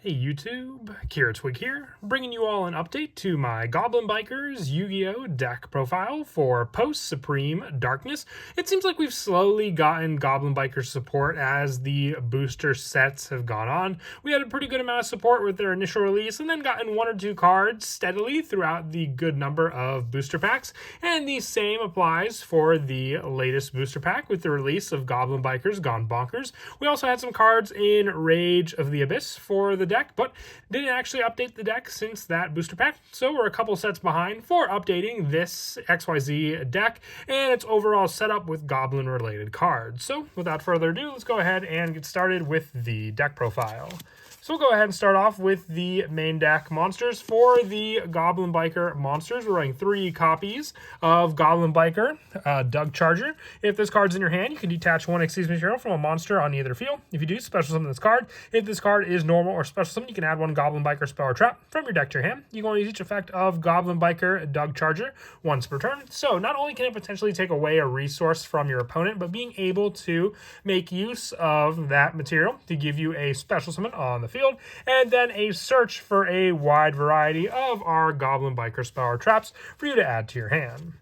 Hey YouTube, Kira Twig here, bringing you all an update to my Goblin Bikers Yu-Gi-Oh! Deck profile for Post-Supreme Darkness. It seems like we've slowly gotten Goblin Bikers support as the booster sets have gone on. We had a pretty good amount of support with their initial release and then gotten one or two cards steadily throughout the good number of booster packs. And the same applies for the latest booster pack with the release of Goblin Bikers Gone Bonkers. We also had some cards in Rage of the Abyss for the deck, but didn't actually update the deck since that booster pack, so we're a couple sets behind for updating this XYZ deck and its overall setup with Goblin related cards. So without further ado, let's go ahead and get started with the deck profile. So we'll go ahead and start off with the main deck monsters. For the Goblin Biker monsters, we're running 3 copies of Goblin Biker Doug Charger. If this card's in your hand, you can detach 1 Exceeds material from a monster on either field. If you do, special summon this card. If this card is normal or special summon, you can add 1 Goblin Biker spell or trap from your deck to your hand. You can only use each effect of Goblin Biker Doug Charger once per turn. So not only can it potentially take away a resource from your opponent, but being able to make use of that material to give you a special summon on the field, and then a search for a wide variety of our Goblin Biker spell or traps for you to add to your hand.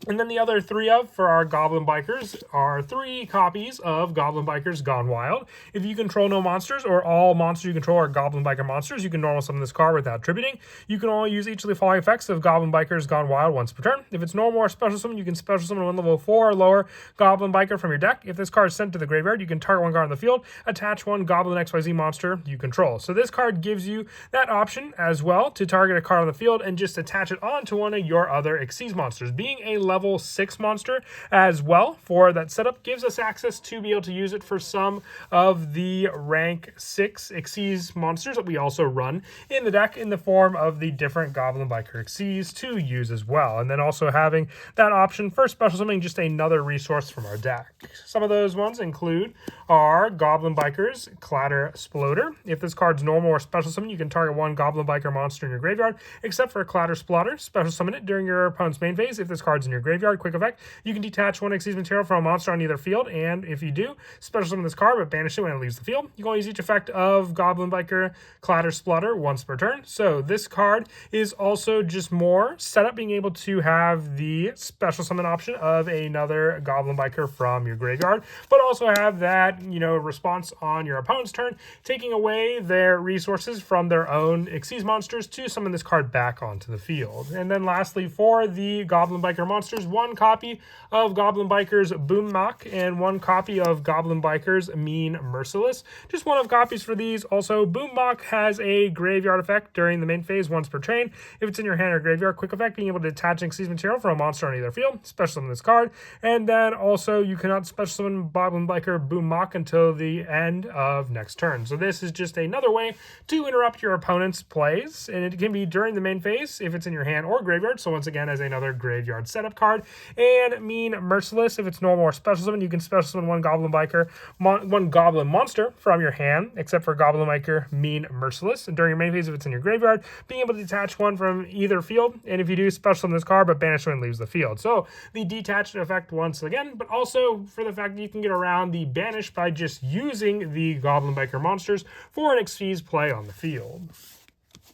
And then the other 3 for our Goblin Bikers are 3 copies of Goblin Bikers Gone Wild. If you control no monsters or all monsters you control are Goblin Biker monsters, you can normal summon this card without tributing. You can only use each of the following effects of Goblin Bikers Gone Wild once per turn. If it's normal or special summon, you can special summon 1 level 4 or lower Goblin Biker from your deck. If this card is sent to the graveyard, you can target 1 card on the field, attach 1 Goblin XYZ monster you control. So this card gives you that option as well to target a card on the field and just attach it onto one of your other Xyz monsters. Being a level 6 monster as well for that setup gives us access to be able to use it for some of the rank 6 Xyz monsters that we also run in the deck in the form of the different Goblin Biker Xyz to use as well. And then also having that option for special summoning just another resource from our deck. Some of those ones include our Goblin Bikers Clatter Sploder. If this card's normal or special summon, you can target 1 Goblin Biker monster in your graveyard, except for Clatter Splotter. Special summon it during your opponent's main phase. If this card's in your graveyard, quick effect, you can detach 1 Xyz material from a monster on either field, and if you do, special summon this card but banish it when it leaves the field. You can only use each effect of Goblin Biker Clatter Splotter once per turn. So this card is also just more setup, being able to have the special summon option of another Goblin Biker from your graveyard, but also have that, response on your opponent's turn, taking away their resources from their own Xyz monsters to summon this card back onto the field. And then lastly, for the Goblin Biker monsters, 1 copy of Goblin Bikers Boom Mock and 1 copy of Goblin Bikers Mean Merciless. Just 1 of copies for these. Also, Boom Mock has a graveyard effect during the main phase once per train. If it's in your hand or graveyard, quick effect, being able to attach Xyz material from a monster on either field, special summon this card. And then also you cannot special summon Goblin Biker Boom Mock until the end of next turn. So this is just another way to interrupt your opponent's plays, and it can be during the main phase if it's in your hand or graveyard. So once again, as another graveyard setup card. And Mean Merciless, if it's normal or special summon, you can special summon 1 Goblin Biker, 1 Goblin monster from your hand, except for Goblin Biker Mean Merciless. And during your main phase, if it's in your graveyard, being able to detach 1 from either field, and if you do, special summon this card, but banish when it leaves the field. So the detached effect once again, but also for the fact that you can get around the banish by just using the Goblin Biker monsters for an Xyz play on the field.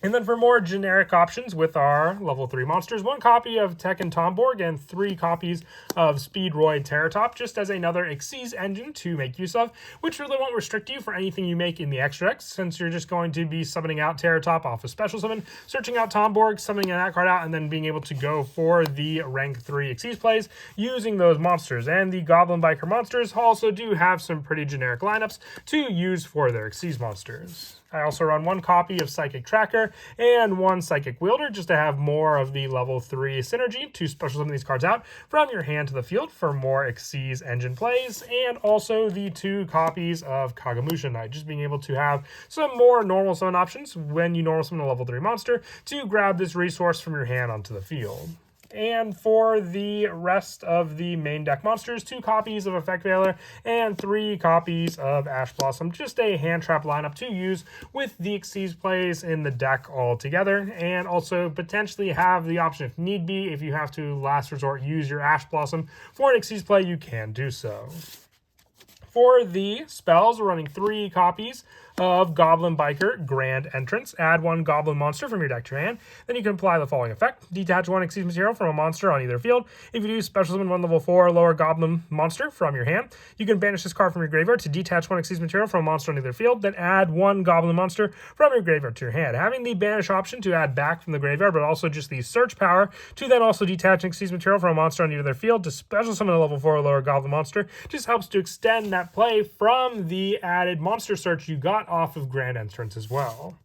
And then for more generic options with our level 3 monsters, 1 copy of Tekken Tomborg and 3 copies of Speedroid Terratop, just as another Xyz engine to make use of, which really won't restrict you for anything you make in the extra decks, since you're just going to be summoning out Terratop off a special summon, searching out Tomborg, summoning that card out, and then being able to go for the rank 3 Xyz plays using those monsters. And the Goblin Biker monsters also do have some pretty generic lineups to use for their Xyz monsters. I also run 1 copy of Psychic Tracker and 1 Psychic Wielder, just to have more of the level 3 synergy to special summon these cards out from your hand to the field for more Xyz engine plays, and also the 2 copies of Kagamusha Knight, just being able to have some more normal summon options when you normal summon a level 3 monster to grab this resource from your hand onto the field. And for the rest of the main deck monsters, 2 copies of Effect Veiler and 3 copies of Ash Blossom. Just a hand trap lineup to use with the Xyz plays in the deck all together. And also potentially have the option, if need be, if you have to last resort use your Ash Blossom for an Xyz play, you can do so. For the spells, we're running 3 copies of Goblin Biker Grand Entrance. Add 1 Goblin monster from your deck to your hand. Then you can apply the following effect. Detach 1 Xyz material from a monster on either field. If you do, special summon 1 level 4 or lower Goblin monster from your hand. You can banish this card from your graveyard to detach 1 Xyz material from a monster on either field. Then add 1 Goblin monster from your graveyard to your hand. Having the banish option to add back from the graveyard, but also just the search power to then also detach Xyz material from a monster on either field to special summon a level 4 or lower Goblin monster just helps to extend that play from the added monster search you got off of Grand Entrance as well.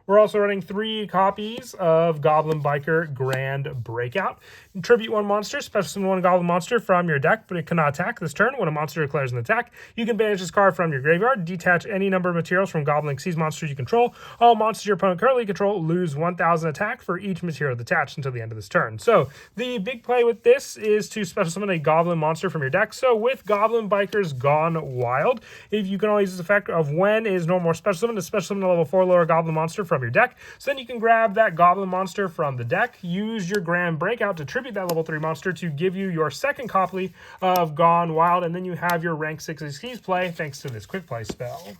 We're also running 3 copies of Goblin Biker Grand Breakout. Tribute 1 monster, special summon 1 Goblin monster from your deck, but it cannot attack this turn. When a monster declares an attack, you can banish this card from your graveyard, detach any number of materials from Goblin Xyz monsters you control. All monsters your opponent currently control lose 1,000 attack for each material detached until the end of this turn. So the big play with this is to special summon a Goblin monster from your deck. So with Goblin Bikers Gone Wild, if you can only use this effect of when is no more special summon to special summon a level 4 lower Goblin monster from your deck. So then you can grab that Goblin monster from the deck, use your Grand Breakout to tribute that level 3 monster to give you your second copy of Gone Wild, and then you have your rank 6 Xyz play thanks to this quick play spell.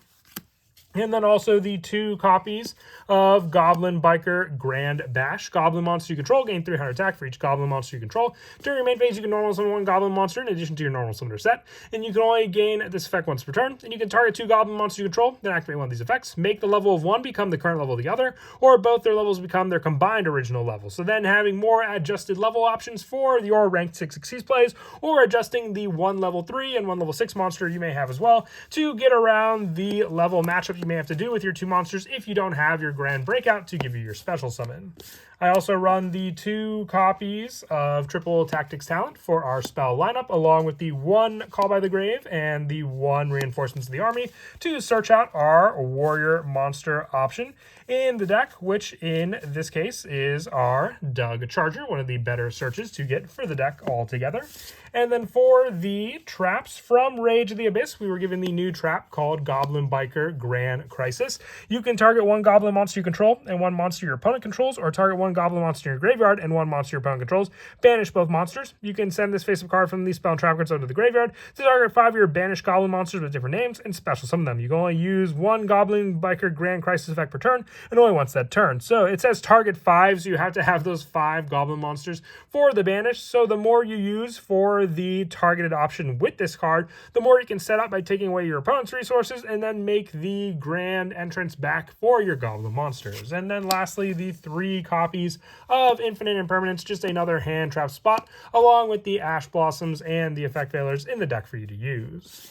And then also the 2 copies of Goblin Biker Grand Bash. Goblin monster you control gain 300 attack for each Goblin monster you control. During your main phase, you can normal summon 1 Goblin monster in addition to your normal summoner set. And you can only gain this effect once per turn. And you can target 2 Goblin monsters you control, then activate one of these effects. Make the level of one become the current level of the other, or both their levels become their combined original level. So then having more adjusted level options for your ranked 6 Xyz plays, or adjusting the 1 level 3 and 1 level 6 monster you may have as well to get around the level matchup you may have to do with your 2 monsters if you don't have your Grand Breakout to give you your special summon. I also run the 2 copies of Triple Tactics Talent for our spell lineup, along with the 1 Call by the Grave and the 1 Reinforcements of the Army to search out our Warrior Monster option in the deck, which in this case is our Doug Charger, one of the better searches to get for the deck altogether. And then for the traps from Rage of the Abyss, we were given the new trap called Goblin Biker Grand Crisis. You can target 1 Goblin monster you control and 1 monster your opponent controls, or target 1 Goblin monster in your graveyard and 1 monster your opponent controls. Banish both monsters. You can send this face-up card from the spell and trap cards out to the graveyard to target 5 of your banished Goblin monsters with different names and special summon them. You can only use 1 Goblin Biker Grand Crisis effect per turn, and only once that turn. So it says target 5, so you have to have those 5 Goblin monsters for the banish. So the more you use for the targeted option with this card, the more you can set up by taking away your opponent's resources and then make the Grand Entrance back for your Goblin monsters. And then lastly, the 3 copies of Infinite Impermanence, just another hand trap spot, along with the Ash Blossoms and the Effect Veilers in the deck for you to use.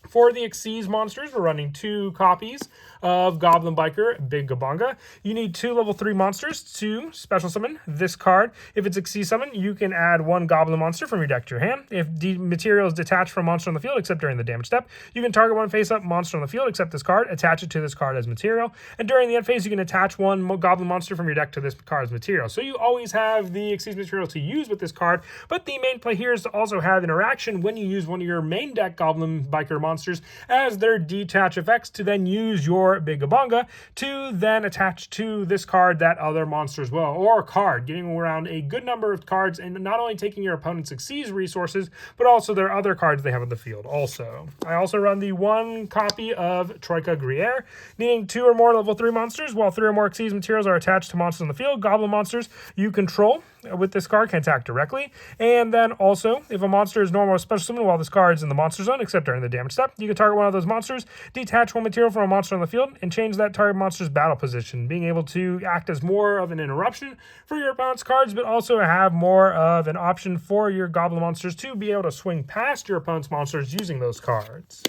For the Xyz monsters, we're running 2 copies of Goblin Biker Big Gabonga. You need 2 level 3 monsters to special summon this card. If it's a Xyz summon, you can add 1 Goblin monster from your deck to your hand. If the material is detached from a monster on the field, except during the damage step, you can target 1 face-up monster on the field, except this card, attach it to this card as material. And during the end phase, you can attach 1 Goblin monster from your deck to this card as material. So you always have the Xyz material to use with this card, but the main play here is to also have interaction when you use one of your main deck Goblin Biker monsters as their detach effects to then use your Big Gabonga to then attach to this card that other monster as well, or a card, getting around a good number of cards and not only taking your opponent's Xyz resources, but also their other cards they have on the field also. I also run the 1 copy of Troika Gruyere, needing 2 or more level 3 monsters, while 3 or more Xyz materials are attached to monsters on the field. Goblin monsters you control with this card can attack directly. And then also, if a monster is normal or special summon while this card is in the monster zone, except during the damage step, you can target one of those monsters, detach 1 material from a monster on the field, and change that target monster's battle position, being able to act as more of an interruption for your opponent's cards, but also have more of an option for your Goblin monsters to be able to swing past your opponent's monsters using those cards.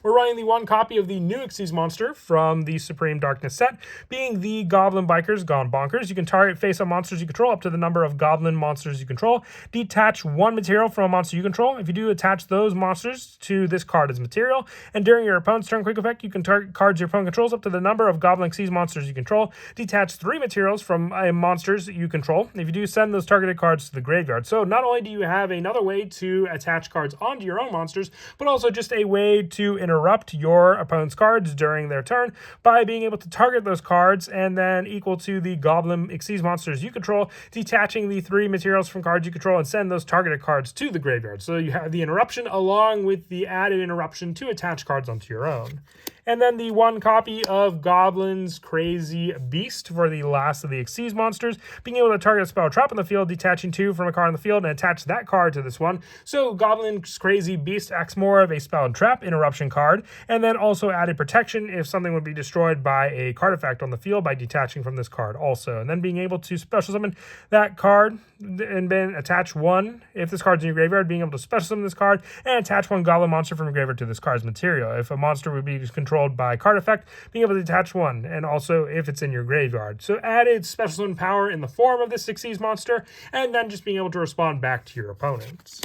We're running the 1 copy of the new Xyz monster from the Supreme Darkness set, being the Goblin Bikers Gone Bonkers. You can target face-up monsters you control up to the number of Goblin monsters you control. Detach 1 material from a monster you control. If you do, attach those monsters to this card as material. And during your opponent's turn quick effect, you can target cards your opponent controls up to the number of Goblin Xyz monsters you control. Detach 3 materials from monsters you control. If you do, send those targeted cards to the graveyard. So not only do you have another way to attach cards onto your own monsters, but also just a way to interrupt your opponent's cards during their turn by being able to target those cards and then equal to the Goblin Xyz monsters you control, detaching the 3 materials from cards you control and send those targeted cards to the graveyard. So you have the interruption along with the added interruption to attach cards onto your own. And then the 1 copy of Goblin's Crazy Beast for the last of the Xyz monsters, being able to target a spell or trap on the field, detaching 2 from a card on the field, and attach that card to this one. So Goblin's Crazy Beast acts more of a spell and trap interruption card, and then also added protection if something would be destroyed by a card effect on the field by detaching from this card also. And then being able to special summon that card and then attach 1, if this card's in your graveyard, being able to special summon this card and attach 1 Goblin monster from your graveyard to this card's material. If a monster would be controlled by card effect, being able to attach 1, and also if it's in your graveyard. So added special summon power in the form of this Xyz monster, and then just being able to respond back to your opponents.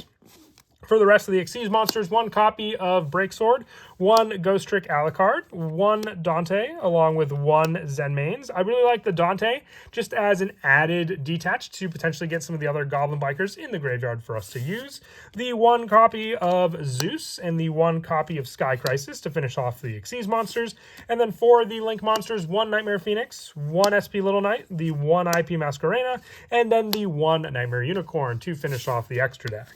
For the rest of the Xyz monsters, 1 copy of Breaksword, 1 Ghost Trick Alucard, 1 Dante, along with 1 Zenmaines. I really like the Dante just as an added detach to potentially get some of the other Goblin Bikers in the graveyard for us to use. The 1 copy of Zeus and the 1 copy of Sky Crisis to finish off the Xyz monsters. And then for the Link monsters, 1 Nightmare Phoenix, 1 SP Little Knight, the 1 IP Masquerena, and then the 1 Nightmare Unicorn to finish off the extra deck.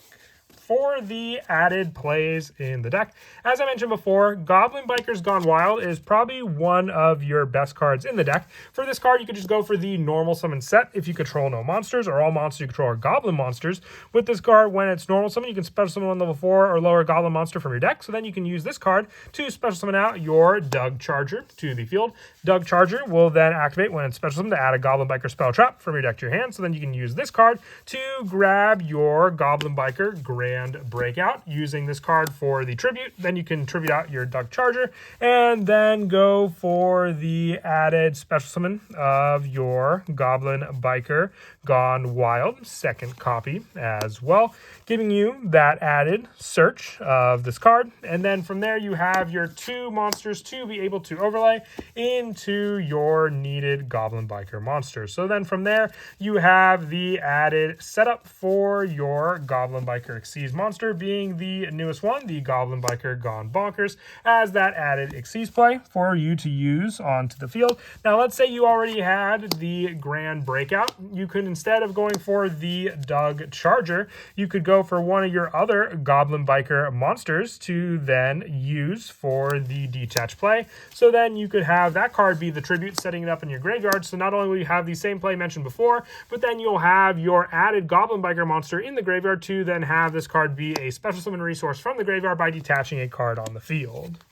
For the added plays in the deck, as I mentioned before, Goblin Bikers Gone Wild is probably one of your best cards in the deck. For this card, you could just go for the normal summon set if you control no monsters, or all monsters you control are Goblin monsters. With this card, when it's normal summon, you can special summon 1 level 4 or lower Goblin monster from your deck, so then you can use this card to special summon out your Doug Charger to the field. Doug Charger will then activate when it's special summoned to add a Goblin Biker spell trap from your deck to your hand, so then you can use this card to grab your Goblin Biker Grand Breakout using this card for the tribute. Then you can tribute out your Doug Charger and then go for the added special summon of your Goblin Biker Gone Wild, 2nd copy as well, giving you that added search of this card. And then from there you have your 2 monsters to be able to overlay into your needed Goblin Biker monsters. So then from there you have the added setup for your Goblin Biker Xyz monster, being the newest one, the Goblin Biker Gone Bonkers, as that added Xyz play for you to use onto the field. Now let's say you already had the Grand Breakout. You could, instead of going for the Doug Charger, you could go for one of your other Goblin Biker monsters to then use for the detach play. So then you could have that card be the tribute, setting it up in your graveyard. So not only will you have the same play mentioned before, but then you'll have your added Goblin Biker monster in the graveyard to then have this card be a special summon resource from the graveyard by detaching a card on the field.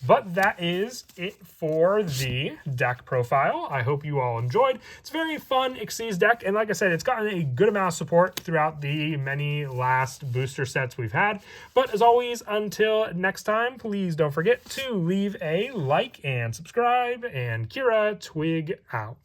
But that is it for the deck profile. I hope you all enjoyed. It's a very fun Xyz deck, and like I said, it's gotten a good amount of support throughout the many last booster sets we've had. But as always, until next time, please don't forget to leave a like and subscribe, and Kira Twig out.